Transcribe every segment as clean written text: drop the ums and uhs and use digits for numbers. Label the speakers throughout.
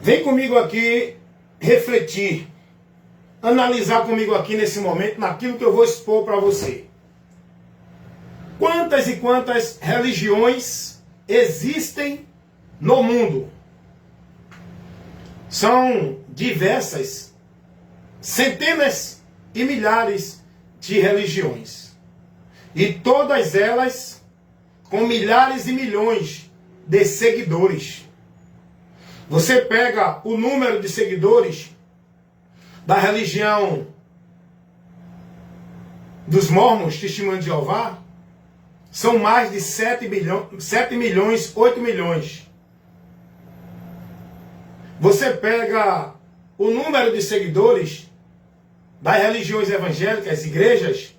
Speaker 1: Vem comigo aqui refletir, analisar comigo aqui nesse momento, naquilo que eu vou expor para você. Quantas e quantas religiões existem no mundo? São diversas, centenas e milhares de religiões. E todas elas com milhares e milhões de seguidores. Você pega o número de seguidores da religião dos Mormons, Testemunho de Jeová, são mais de 7 milhões, 8 milhões. Você pega o número de seguidores das religiões evangélicas, igrejas,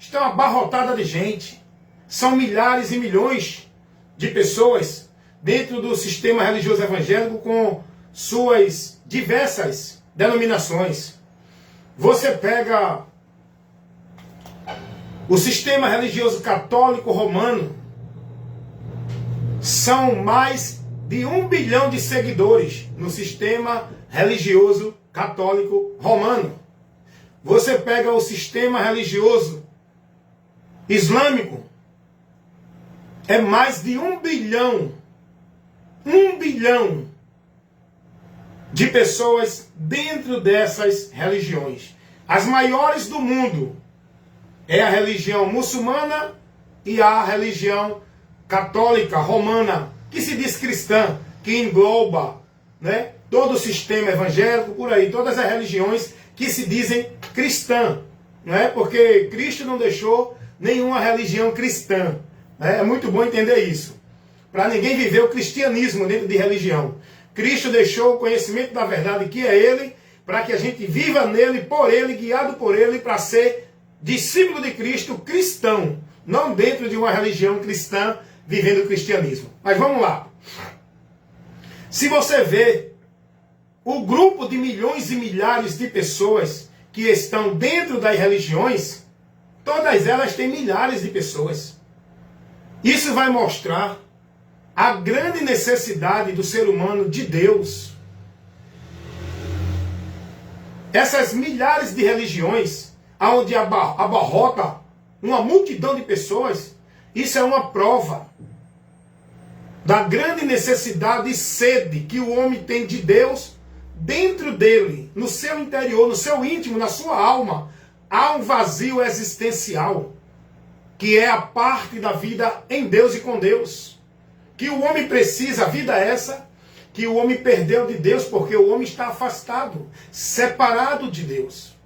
Speaker 1: estão abarrotadas de gente. São milhares e milhões de pessoas dentro do sistema religioso evangélico com suas diversas denominações. Você pega o sistema religioso católico romano, são mais de 1 bilhão de seguidores no sistema religioso católico romano. Você pega o sistema religioso islâmico, é mais de 1 bilhão de pessoas dentro dessas religiões. As maiores do mundo é a religião muçulmana e a religião católica romana, que se diz cristã, que engloba, né, todo o sistema evangélico, por aí, todas as religiões que se dizem cristã, né, porque Cristo não deixou nenhuma religião cristã. Né, é muito bom entender isso, para ninguém viver o cristianismo dentro de religião. Cristo deixou o conhecimento da verdade, que é Ele, para que a gente viva nele, por Ele, guiado por Ele, para ser discípulo de Cristo, cristão, não dentro de uma religião cristã, vivendo o cristianismo. Mas vamos lá. Se você vê o grupo de milhões e milhares de pessoas que estão dentro das religiões, todas elas têm milhares de pessoas. Isso vai mostrar a grande necessidade do ser humano de Deus. Essas milhares de religiões, onde abarrota uma multidão de pessoas, isso é uma prova da grande necessidade e sede que o homem tem de Deus dentro dele, no seu interior, no seu íntimo, na sua alma. Há um vazio existencial, que é a parte da vida em Deus e com Deus. Que o homem precisa, a vida é essa, que o homem perdeu de Deus, porque o homem está afastado, separado de Deus.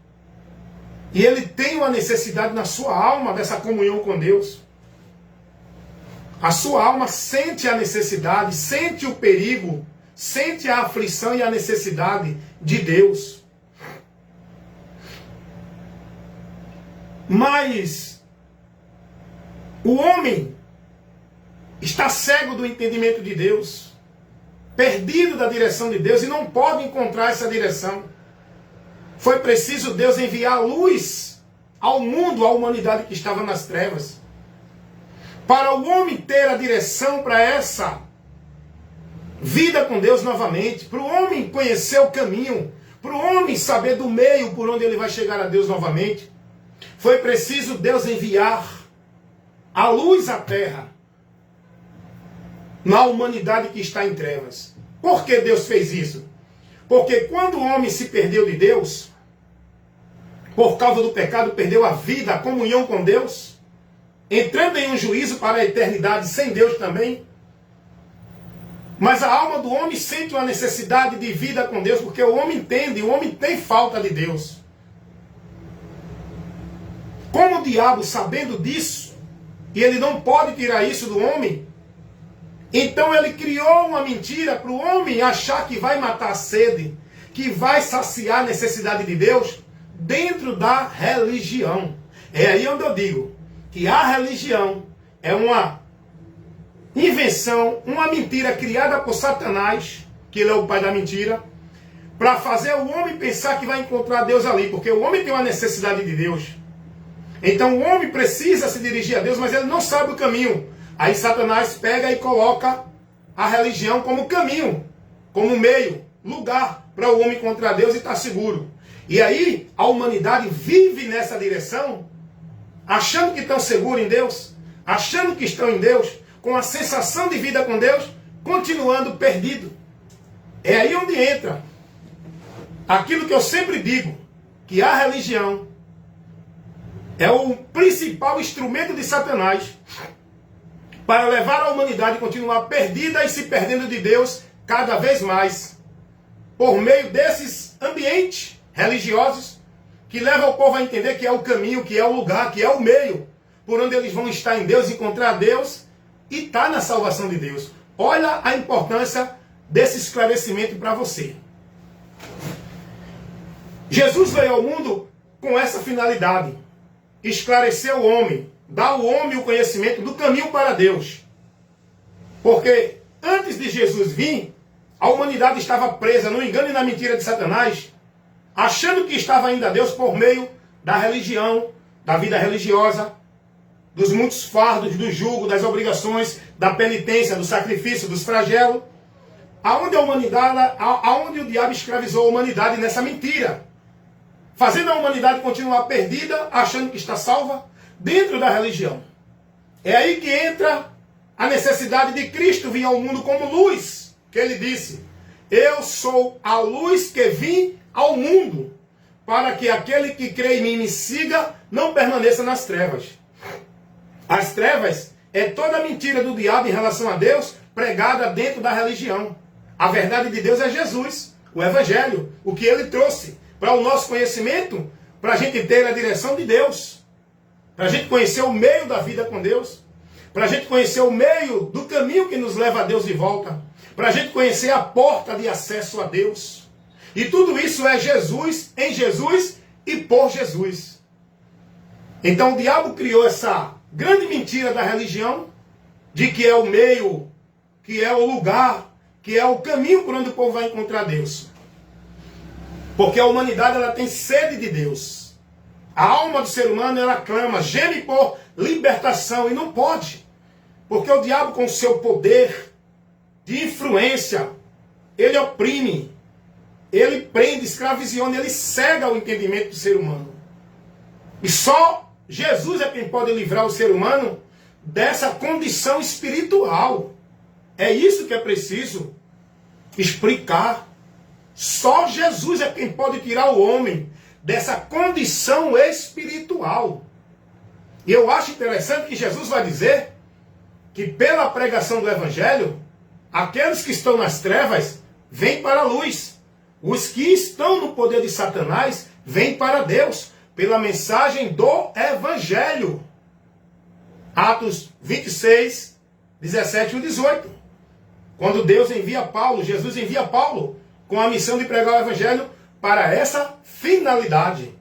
Speaker 1: E ele tem uma necessidade na sua alma dessa comunhão com Deus. A sua alma sente a necessidade, sente o perigo, sente a aflição e a necessidade de Deus. Mas o homem está cego do entendimento de Deus, perdido da direção de Deus e não pode encontrar essa direção. Foi preciso Deus enviar luz ao mundo, à humanidade que estava nas trevas, para o homem ter a direção para essa vida com Deus novamente, para o homem conhecer o caminho, para o homem saber do meio por onde ele vai chegar a Deus novamente. Foi preciso Deus enviar a luz à terra, na humanidade que está em trevas. Por que Deus fez isso? Porque quando o homem se perdeu de Deus, por causa do pecado, perdeu a vida, a comunhão com Deus, entrando em um juízo para a eternidade sem Deus também. Mas a alma do homem sente uma necessidade de vida com Deus, porque o homem entende, o homem tem falta de Deus. Como o diabo, sabendo disso, e ele não pode tirar isso do homem, então ele criou uma mentira para o homem achar que vai matar a sede, que vai saciar a necessidade de Deus dentro da religião. É aí onde eu digo que a religião é uma invenção, uma mentira criada por Satanás, que ele é o pai da mentira, para fazer o homem pensar que vai encontrar Deus ali, porque o homem tem uma necessidade de Deus. Então o homem precisa se dirigir a Deus, mas ele não sabe o caminho. Aí Satanás pega e coloca a religião como caminho, como meio, lugar para o homem encontrar Deus e estar seguro. E aí a humanidade vive nessa direção, achando que estão seguros em Deus, achando que estão em Deus, com a sensação de vida com Deus, continuando perdido. É aí onde entra aquilo que eu sempre digo, que a religião é o principal instrumento de Satanás para levar a humanidade a continuar perdida e se perdendo de Deus cada vez mais, por meio desses ambientes religiosos que levam o povo a entender que é o caminho, que é o lugar, que é o meio por onde eles vão estar em Deus, encontrar Deus e estar na salvação de Deus. Olha a importância desse esclarecimento para você. Jesus veio ao mundo com essa finalidade: esclarecer o homem, dar ao homem o conhecimento do caminho para Deus. Porque antes de Jesus vir, a humanidade estava presa no engano e na mentira de Satanás, achando que estava ainda a Deus por meio da religião, da vida religiosa, dos muitos fardos, do jugo, das obrigações, da penitência, do sacrifício, dos flagelos, aonde o diabo escravizou a humanidade nessa mentira, fazendo a humanidade continuar perdida, achando que está salva dentro da religião. É aí que entra a necessidade de Cristo vir ao mundo como luz, que ele disse: eu sou a luz que vim ao mundo, para que aquele que crê em mim me siga, não permaneça nas trevas. As trevas é toda a mentira do diabo em relação a Deus, pregada dentro da religião. A verdade de Deus é Jesus, o Evangelho, o que ele trouxe para o nosso conhecimento, para a gente ter a direção de Deus, para a gente conhecer o meio da vida com Deus, para a gente conhecer o meio do caminho que nos leva a Deus de volta, para a gente conhecer a porta de acesso a Deus. E tudo isso é Jesus, em Jesus e por Jesus. Então o diabo criou essa grande mentira da religião, de que é o meio, que é o lugar, que é o caminho por onde o povo vai encontrar Deus. Porque a humanidade ela tem sede de Deus. A alma do ser humano ela clama, geme por libertação, e não pode. Porque o diabo, com o seu poder de influência, ele oprime, ele prende, escraviziona, ele cega o entendimento do ser humano. E só Jesus é quem pode livrar o ser humano dessa condição espiritual. É isso que é preciso explicar. Só Jesus é quem pode tirar o homem dessa condição espiritual. E eu acho interessante que Jesus vai dizer que pela pregação do Evangelho, aqueles que estão nas trevas vêm para a luz. Os que estão no poder de Satanás vêm para Deus, pela mensagem do Evangelho. Atos 26, 17 e 18. Quando Deus envia Paulo, Jesus envia Paulo com a missão de pregar o Evangelho para essa finalidade.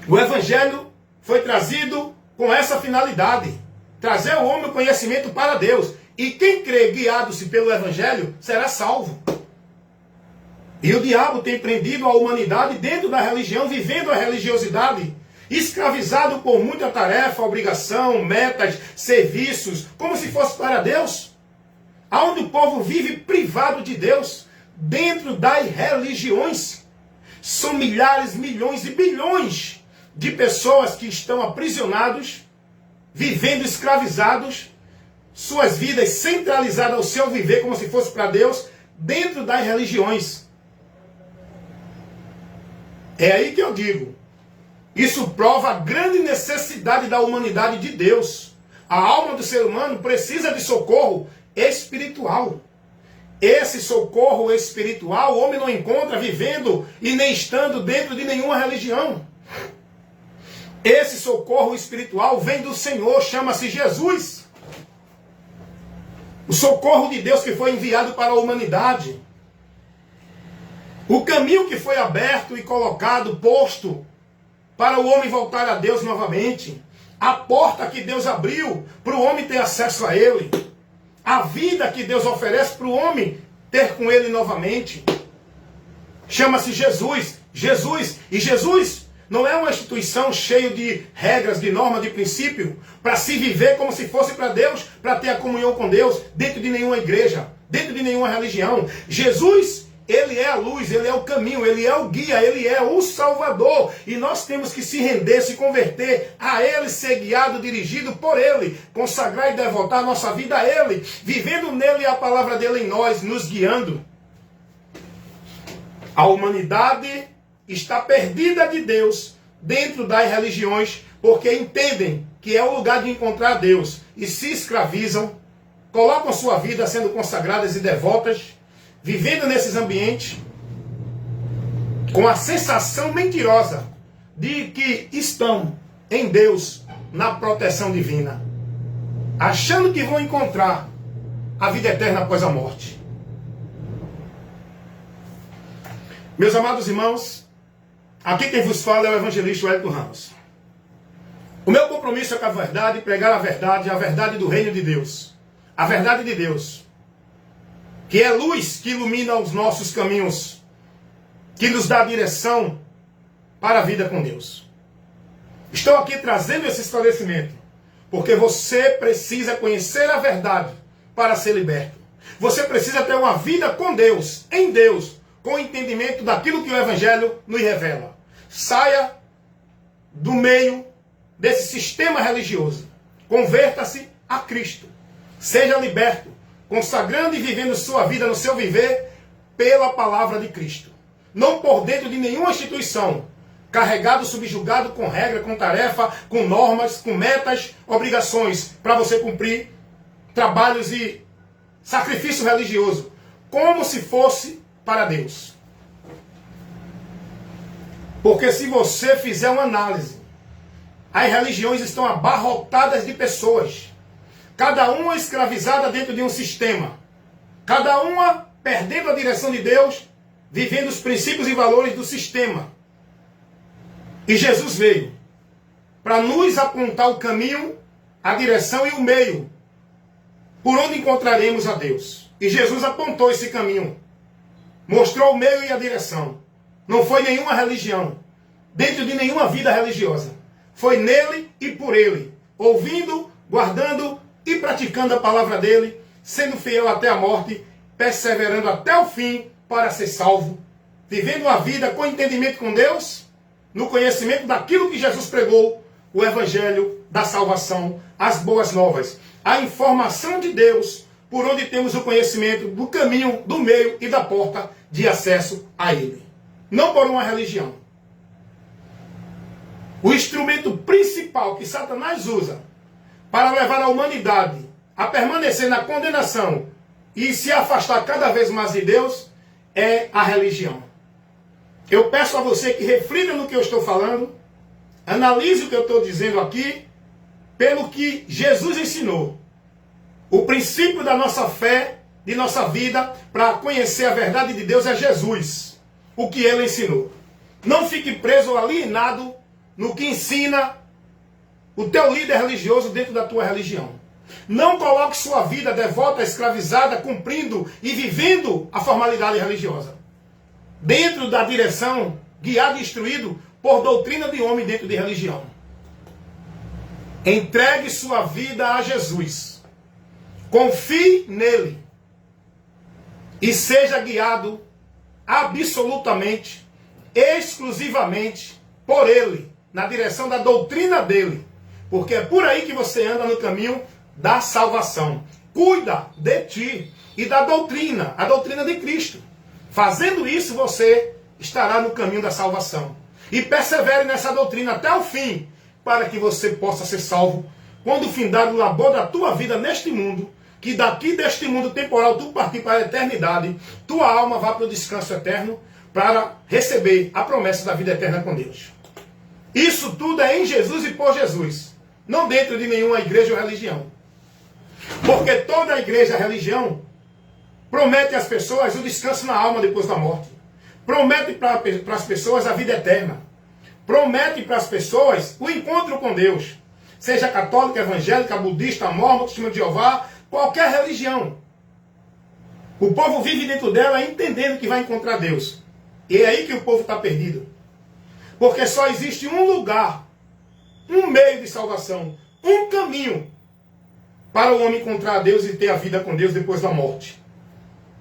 Speaker 1: O Evangelho foi trazido com essa finalidade: trazer ao homem o conhecimento para Deus. E quem crê guiado-se pelo Evangelho será salvo. E o diabo tem prendido a humanidade dentro da religião, vivendo a religiosidade, escravizado por muita tarefa, obrigação, metas, serviços, como se fosse para Deus. Aonde o povo vive privado de Deus, dentro das religiões. São milhares, milhões e bilhões de pessoas que estão aprisionados, vivendo escravizados, suas vidas centralizadas ao seu viver como se fosse para Deus, dentro das religiões. É aí que eu digo, isso prova a grande necessidade da humanidade de Deus. A alma do ser humano precisa de socorro espiritual. Esse socorro espiritual o homem não encontra vivendo e nem estando dentro de nenhuma religião. Esse socorro espiritual vem do Senhor, chama-se Jesus. O socorro de Deus que foi enviado para a humanidade. O caminho que foi aberto e colocado, posto, para o homem voltar a Deus novamente. A porta que Deus abriu para o homem ter acesso a Ele. A vida que Deus oferece para o homem ter com Ele novamente. Chama-se Jesus. Jesus. E Jesus não é uma instituição cheia de regras, de normas, de princípio, para se viver como se fosse para Deus, para ter a comunhão com Deus, dentro de nenhuma igreja, dentro de nenhuma religião. Jesus Ele é a luz, Ele é o caminho, Ele é o guia, Ele é o Salvador. E nós temos que se render, se converter a Ele, ser guiado, dirigido por Ele. Consagrar e devotar nossa vida a Ele. Vivendo nele a palavra dele em nós, nos guiando. A humanidade está perdida de Deus dentro das religiões, porque entendem que é o lugar de encontrar Deus. E se escravizam, colocam sua vida sendo consagradas e devotas, vivendo nesses ambientes, com a sensação mentirosa de que estão em Deus, na proteção divina, achando que vão encontrar a vida eterna após a morte. Meus amados irmãos, aqui quem vos fala é o evangelista Wellington Ramos. O meu compromisso é com a verdade, pregar a verdade do reino de Deus. A verdade de Deus, que é luz que ilumina os nossos caminhos, que nos dá direção para a vida com Deus. Estou aqui trazendo esse esclarecimento, porque você precisa conhecer a verdade para ser liberto. Você precisa ter uma vida com Deus, em Deus, com o entendimento daquilo que o Evangelho nos revela. Saia do meio desse sistema religioso. Converta-se a Cristo. Seja liberto, consagrando e vivendo sua vida no seu viver pela palavra de Cristo. Não por dentro de nenhuma instituição, carregado, subjugado com regra, com tarefa, com normas, com metas, obrigações para você cumprir, trabalhos e sacrifício religioso, como se fosse para Deus. Porque se você fizer uma análise, as religiões estão abarrotadas de pessoas, cada uma escravizada dentro de um sistema, cada uma perdendo a direção de Deus, vivendo os princípios e valores do sistema. E Jesus veio para nos apontar o caminho, a direção e o meio por onde encontraremos a Deus. E Jesus apontou esse caminho, mostrou o meio e a direção. Não foi nenhuma religião, dentro de nenhuma vida religiosa. Foi nele e por ele, ouvindo, guardando e praticando a palavra dele, sendo fiel até a morte, perseverando até o fim para ser salvo, vivendo uma vida com entendimento com Deus, no conhecimento daquilo que Jesus pregou, o Evangelho da salvação, as boas novas, a informação de Deus, por onde temos o conhecimento do caminho, do meio e da porta de acesso a Ele. Não por uma religião. O instrumento principal que Satanás usa para levar a humanidade a permanecer na condenação e se afastar cada vez mais de Deus é a religião. Eu peço a você que reflita no que eu estou falando, analise o que eu estou dizendo aqui, pelo que Jesus ensinou. O princípio da nossa fé, de nossa vida, para conhecer a verdade de Deus é Jesus. O que ele ensinou. Não fique preso ou alienado no que ensina o teu líder religioso dentro da tua religião. Não coloque sua vida devota, escravizada, cumprindo e vivendo a formalidade religiosa. Dentro da direção, guiado e instruído por doutrina de homem dentro de religião. Entregue sua vida a Jesus. Confie nele. E seja guiado absolutamente, exclusivamente por ele, na direção da doutrina dele. Porque é por aí que você anda no caminho da salvação. Cuida de ti e da doutrina, a doutrina de Cristo. Fazendo isso, você estará no caminho da salvação. E persevere nessa doutrina até o fim, para que você possa ser salvo quando findar o labor da tua vida neste mundo, que daqui deste mundo temporal tu partir para a eternidade, tua alma vá para o descanso eterno, para receber a promessa da vida eterna com Deus. Isso tudo é em Jesus e por Jesus, não dentro de nenhuma igreja ou religião. Porque toda igreja, religião, promete às pessoas o descanso na alma depois da morte. Promete para as pessoas a vida eterna. Promete para as pessoas o encontro com Deus. Seja católica, evangélica, budista, mormon, testemunho de Jeová, qualquer religião. O povo vive dentro dela entendendo que vai encontrar Deus. E é aí que o povo está perdido. Porque só existe um lugar, um meio de salvação, um caminho para o homem encontrar Deus e ter a vida com Deus depois da morte.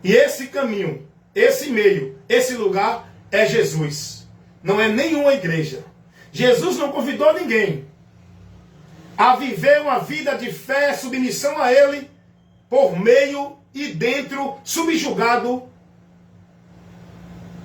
Speaker 1: E esse caminho esse meio, esse lugar é Jesus. Não é nenhuma igreja. Jesus não convidou ninguém a viver uma vida de fé, submissão a Ele, por meio e dentro, subjugado,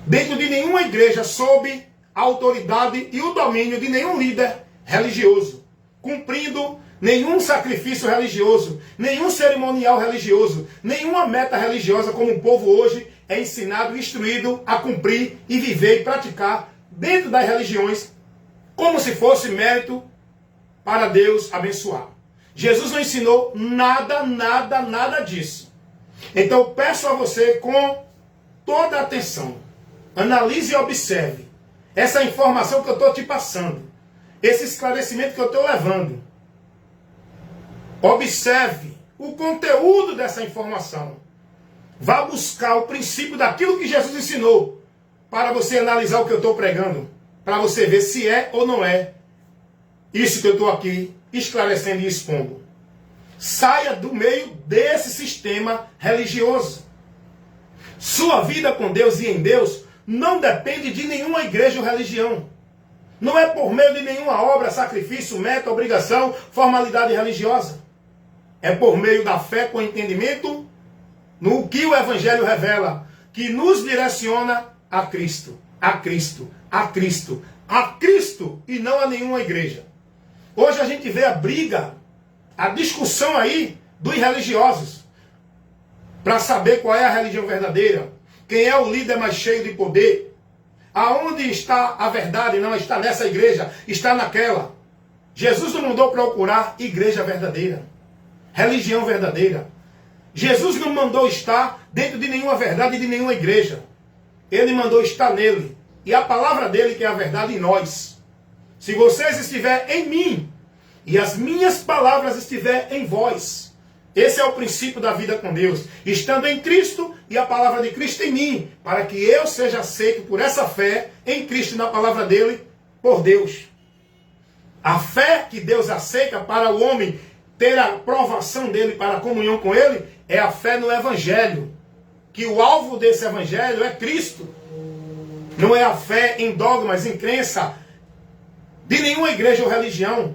Speaker 1: dentro de nenhuma igreja, sob a autoridade e o domínio de nenhum líder religioso, cumprindo nenhum sacrifício religioso, nenhum cerimonial religioso, nenhuma meta religiosa, como o povo hoje é ensinado, instruído a cumprir e viver e praticar dentro das religiões, como se fosse mérito para Deus abençoar. Jesus não ensinou nada disso. Então eu peço a você com toda a atenção, analise e observe essa informação que eu estou te passando, esse esclarecimento que eu estou levando. Observe o conteúdo dessa informação. Vá buscar o princípio daquilo que Jesus ensinou, para você analisar o que eu estou pregando, para você ver se é ou não é isso que eu estou aqui esclarecendo e expondo. Saia do meio desse sistema religioso. Sua vida com Deus e em Deus não depende de nenhuma igreja ou religião. Não é por meio de nenhuma obra, sacrifício, meta, obrigação, formalidade religiosa. É por meio da fé com entendimento no que o Evangelho revela, que nos direciona a Cristo, a Cristo, a Cristo, a Cristo e não a nenhuma igreja. Hoje a gente vê a briga, a discussão aí dos religiosos para saber qual é a religião verdadeira, quem é o líder mais cheio de poder, aonde está a verdade. Não está nessa igreja, está naquela. Jesus não mandou procurar igreja verdadeira, religião verdadeira. Jesus não mandou estar dentro de nenhuma verdade e de nenhuma igreja. Ele mandou estar nele. E a palavra dele que é a verdade em nós. Se vocês estiverem em mim e as minhas palavras estiverem em vós. Esse é o princípio da vida com Deus. Estando em Cristo e a palavra de Cristo em mim. Para que eu seja aceito por essa fé em Cristo e na palavra dele por Deus. A fé que Deus aceita para o homem ter a aprovação dele para a comunhão com ele é a fé no Evangelho. Que o alvo desse Evangelho é Cristo. Não é a fé em dogmas, em crença de nenhuma igreja ou religião,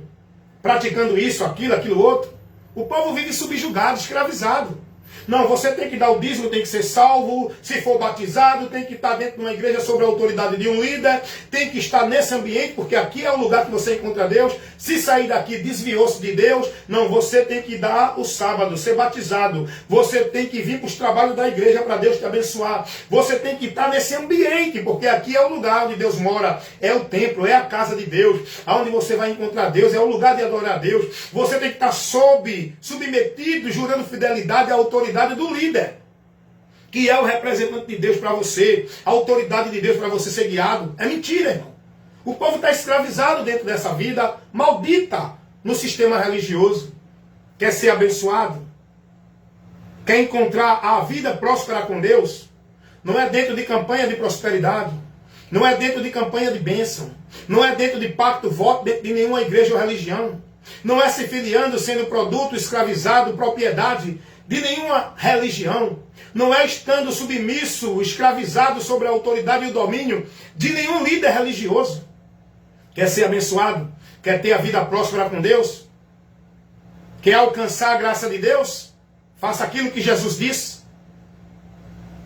Speaker 1: praticando isso, aquilo, outro. O povo vive subjugado, escravizado. Não, você tem que dar o dízimo, tem que ser salvo, se for batizado, tem que estar dentro de uma igreja sob a autoridade de um líder, tem que estar nesse ambiente, porque aqui é o lugar que você encontra Deus. Se sair daqui, desviou-se de Deus. Não, você tem que dar o sábado, ser batizado. Você tem que vir para os trabalhos da igreja para Deus te abençoar. Você tem que estar nesse ambiente, porque aqui é o lugar onde Deus mora, é o templo, é a casa de Deus, onde você vai encontrar Deus, é o lugar de adorar a Deus. Você tem que estar submetido, jurando fidelidade à autoridade do líder, que é o representante de Deus para você, a autoridade de Deus para você ser guiado. É mentira, irmão. O povo está escravizado dentro dessa vida maldita no sistema religioso. Quer ser abençoado? Quer encontrar a vida próspera com Deus? Não é dentro de campanha de prosperidade, não é dentro de campanha de bênção, não é dentro de pacto, voto, dentro de nenhuma igreja ou religião, não é se filiando, sendo produto, escravizado, propriedade de nenhuma religião, não é estando submisso, escravizado sobre a autoridade e o domínio de nenhum líder religioso. Quer ser abençoado? Quer ter a vida próspera com Deus? Quer alcançar a graça de Deus? Faça aquilo que Jesus disse.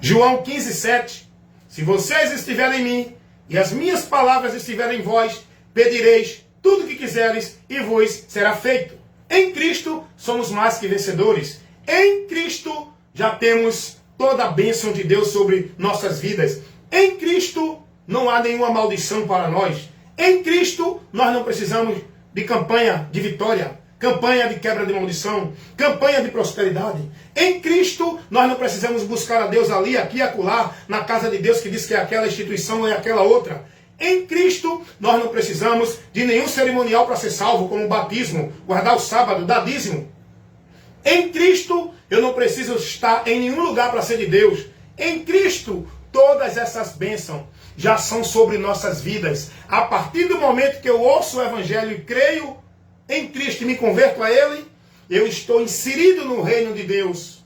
Speaker 1: João 15:7. Se vocês estiverem em mim e as minhas palavras estiverem em vós, pedireis tudo o que quiseres e vos será feito. Em Cristo somos mais que vencedores. Em Cristo já temos toda a bênção de Deus sobre nossas vidas. Em Cristo não há nenhuma maldição para nós. Em Cristo nós não precisamos de campanha de vitória, campanha de quebra de maldição, campanha de prosperidade. Em Cristo nós não precisamos buscar a Deus ali, aqui e acolá, na casa de Deus que diz que é aquela instituição ou é aquela outra. Em Cristo nós não precisamos de nenhum cerimonial para ser salvo, como o batismo, guardar o sábado, dar dízimo. Em Cristo, eu não preciso estar em nenhum lugar para ser de Deus. Em Cristo, todas essas bênçãos já são sobre nossas vidas. A partir do momento que eu ouço o Evangelho e creio em Cristo e me converto a Ele, eu estou inserido no reino de Deus,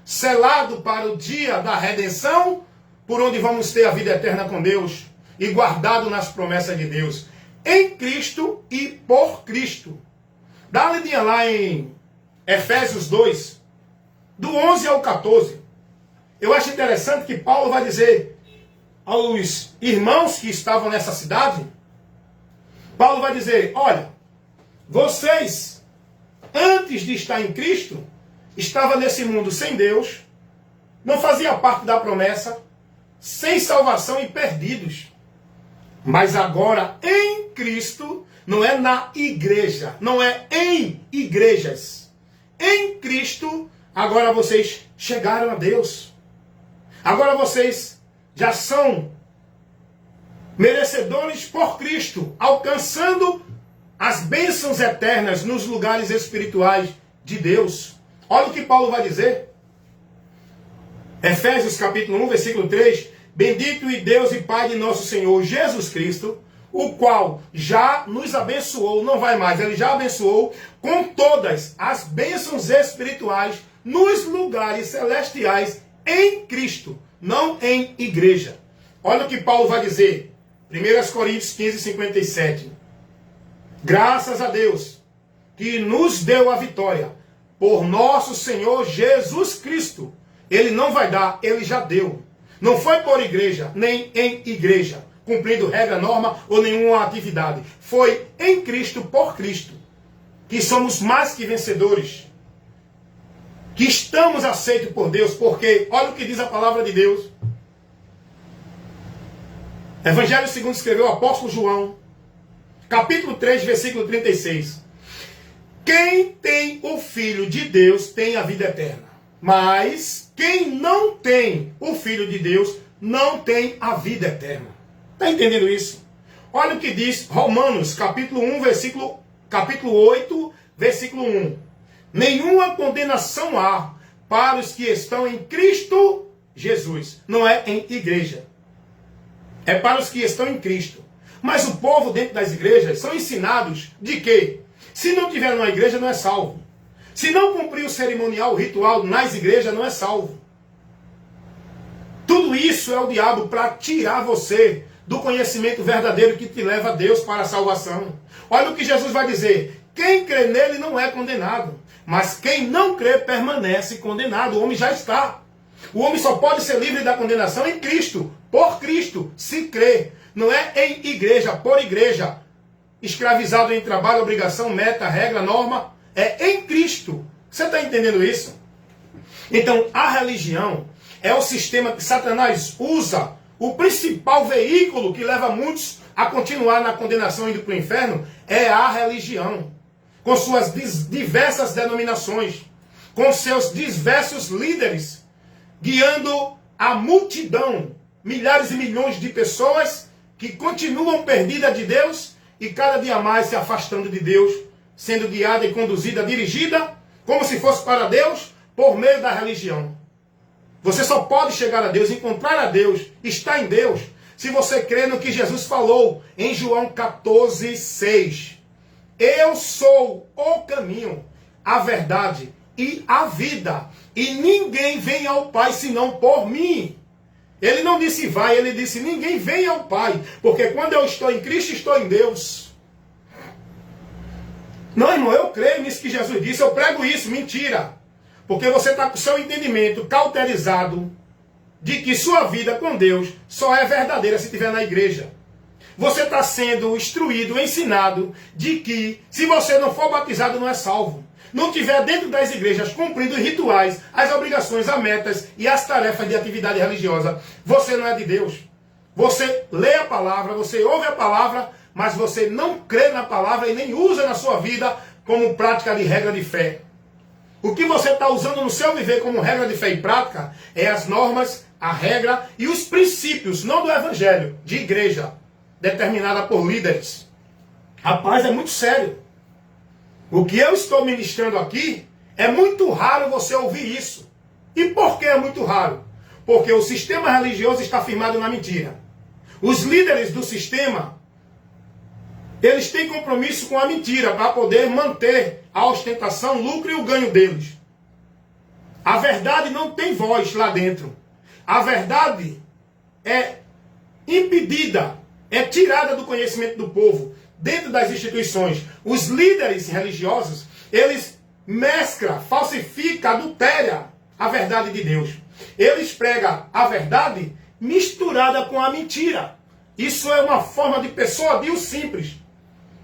Speaker 1: selado para o dia da redenção, por onde vamos ter a vida eterna com Deus e guardado nas promessas de Deus. Em Cristo e por Cristo. Dá uma lidinha lá em Efésios 2, do 11 ao 14. Eu acho interessante que Paulo vai dizer aos irmãos que estavam nessa cidade, Paulo vai dizer, olha, vocês, antes de estar em Cristo, estavam nesse mundo sem Deus, não fazia parte da promessa, sem salvação e perdidos. Mas agora, em Cristo, não é na igreja, não é em igrejas. Em Cristo, agora vocês chegaram a Deus. Agora vocês já são merecedores por Cristo, alcançando as bênçãos eternas nos lugares espirituais de Deus. Olha o que Paulo vai dizer. Efésios capítulo 1, versículo 3. Bendito e Deus e Pai de nosso Senhor Jesus Cristo, o qual já nos abençoou, não vai mais, ele já abençoou com todas as bênçãos espirituais nos lugares celestiais em Cristo, não em igreja. Olha o que Paulo vai dizer, 1 Coríntios 15, 57. Graças a Deus que nos deu a vitória por nosso Senhor Jesus Cristo. Ele não vai dar, ele já deu. Não foi por igreja, nem em igreja, cumprindo regra, norma ou nenhuma atividade. Foi em Cristo, por Cristo, que somos mais que vencedores. Que estamos aceitos por Deus, porque, olha o que diz a palavra de Deus. Evangelho segundo escreveu o apóstolo João, capítulo 3, versículo 36. Quem tem o Filho de Deus tem a vida eterna. Mas quem não tem o Filho de Deus não tem a vida eterna. Está entendendo isso? Olha o que diz Romanos, capítulo 8, versículo 1. Nenhuma condenação há para os que estão em Cristo Jesus. Não é em igreja. É para os que estão em Cristo. Mas o povo dentro das igrejas são ensinados de que, se não tiver numa igreja, não é salvo. Se não cumprir o cerimonial, o ritual nas igrejas, não é salvo. Tudo isso é o diabo para tirar você do conhecimento verdadeiro que te leva a Deus para a salvação. Olha o que Jesus vai dizer. Quem crê nele não é condenado. Mas quem não crê permanece condenado. O homem já está. O homem só pode ser livre da condenação em Cristo. Por Cristo, se crê. Não é em igreja, por igreja. Escravizado em trabalho, obrigação, meta, regra, norma. É em Cristo. Você está entendendo isso? Então, a religião é o sistema que Satanás usa, o principal veículo que leva muitos a continuar na condenação indo para o inferno, é a religião. Com suas diversas denominações, com seus diversos líderes, guiando a multidão, milhares e milhões de pessoas que continuam perdidas de Deus e cada dia mais se afastando de Deus, sendo guiada e conduzida, dirigida, como se fosse para Deus, por meio da religião. Você só pode chegar a Deus, encontrar a Deus, estar em Deus, se você crê no que Jesus falou em João 14, 6. Eu sou o caminho, a verdade e a vida, e ninguém vem ao Pai senão por mim. Ele não disse vai, ele disse ninguém vem ao Pai, porque quando eu estou em Cristo, estou em Deus. Não, irmão, eu creio nisso que Jesus disse, eu prego isso, mentira. Porque você está com o seu entendimento cauterizado de que sua vida com Deus só é verdadeira se estiver na igreja. Você está sendo instruído, ensinado de que se você não for batizado não é salvo. Não estiver dentro das igrejas cumprindo os rituais, as obrigações, as metas e as tarefas de atividade religiosa, você não é de Deus. Você lê a palavra, você ouve a palavra, mas você não crê na palavra e nem usa na sua vida como prática de regra de fé. O que você está usando no seu viver como regra de fé e prática é as normas, a regra e os princípios, não do evangelho, de igreja, determinada por líderes. Rapaz, é muito sério. O que eu estou ministrando aqui, é muito raro você ouvir isso. E por que é muito raro? Porque o sistema religioso está firmado na mentira. Os líderes do sistema, eles têm compromisso com a mentira para poder manter a ostentação, o lucro e o ganho deles. A verdade não tem voz lá dentro. A verdade é impedida, é tirada do conhecimento do povo, dentro das instituições. Os líderes religiosos, eles mesclam, falsificam, adulteram a verdade de Deus. Eles pregam a verdade misturada com a mentira. Isso é uma forma de persuadir os simples,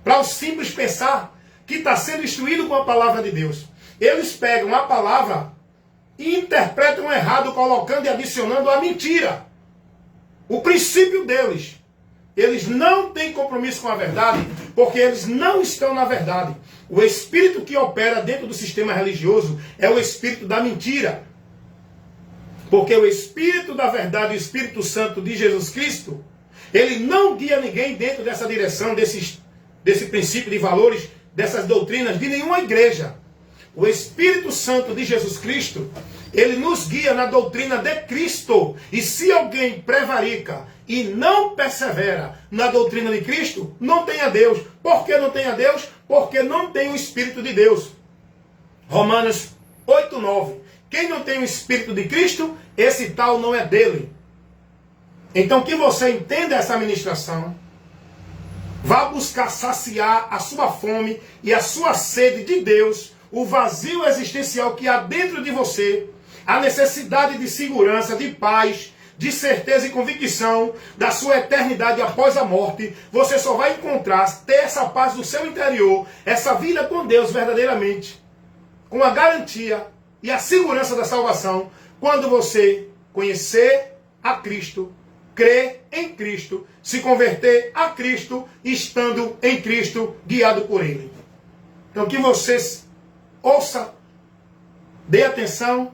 Speaker 1: para os simples pensar que está sendo instruído com a palavra de Deus. Eles pegam a palavra e interpretam errado, colocando e adicionando a mentira. O princípio deles. Eles não têm compromisso com a verdade, porque eles não estão na verdade. O espírito que opera dentro do sistema religioso é o espírito da mentira. Porque o espírito da verdade, o Espírito Santo de Jesus Cristo, ele não guia ninguém dentro dessa direção, desse princípio de valores, dessas doutrinas de nenhuma igreja. O Espírito Santo de Jesus Cristo, ele nos guia na doutrina de Cristo. E se alguém prevarica e não persevera na doutrina de Cristo, não tem a Deus. Por que não tem a Deus? Porque não tem o Espírito de Deus. Romanos 8:9. Quem não tem o Espírito de Cristo, esse tal não é dele. Então que você entenda essa ministração. Vá buscar saciar a sua fome e a sua sede de Deus, o vazio existencial que há dentro de você, a necessidade de segurança, de paz, de certeza e convicção da sua eternidade após a morte. Você só vai encontrar, ter essa paz do seu interior, essa vida com Deus verdadeiramente, com a garantia e a segurança da salvação, quando você conhecer a Cristo, crer em Cristo, se converter a Cristo, estando em Cristo, guiado por Ele. Então que vocês ouça, dê atenção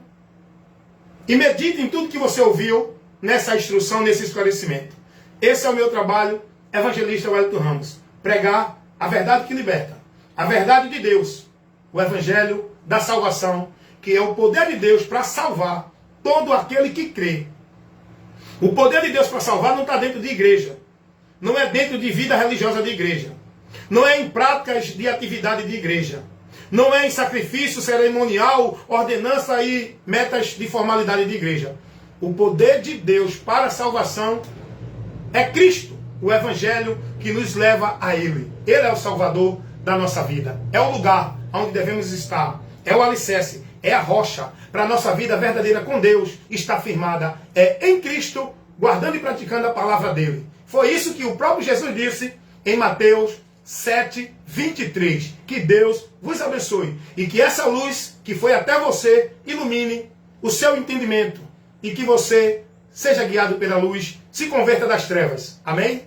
Speaker 1: e medite em tudo que você ouviu nessa instrução, nesse esclarecimento. Esse é o meu trabalho, evangelista Wellington Ramos. Pregar a verdade que liberta, a verdade de Deus, o evangelho da salvação, que é o poder de Deus para salvar todo aquele que crê. O poder de Deus para salvar não está dentro de igreja. Não é dentro de vida religiosa de igreja. Não é em práticas de atividade de igreja. Não é em sacrifício cerimonial, ordenança e metas de formalidade de igreja. O poder de Deus para a salvação é Cristo, o Evangelho que nos leva a Ele. Ele é o Salvador da nossa vida. É o lugar onde devemos estar. É o alicerce, é a rocha para a nossa vida verdadeira com Deus está firmada. É em Cristo, guardando e praticando a palavra dele. Foi isso que o próprio Jesus disse em Mateus 7:23. Que Deus vos abençoe e que essa luz que foi até você ilumine o seu entendimento e que você seja guiado pela luz, se converta das trevas. Amém?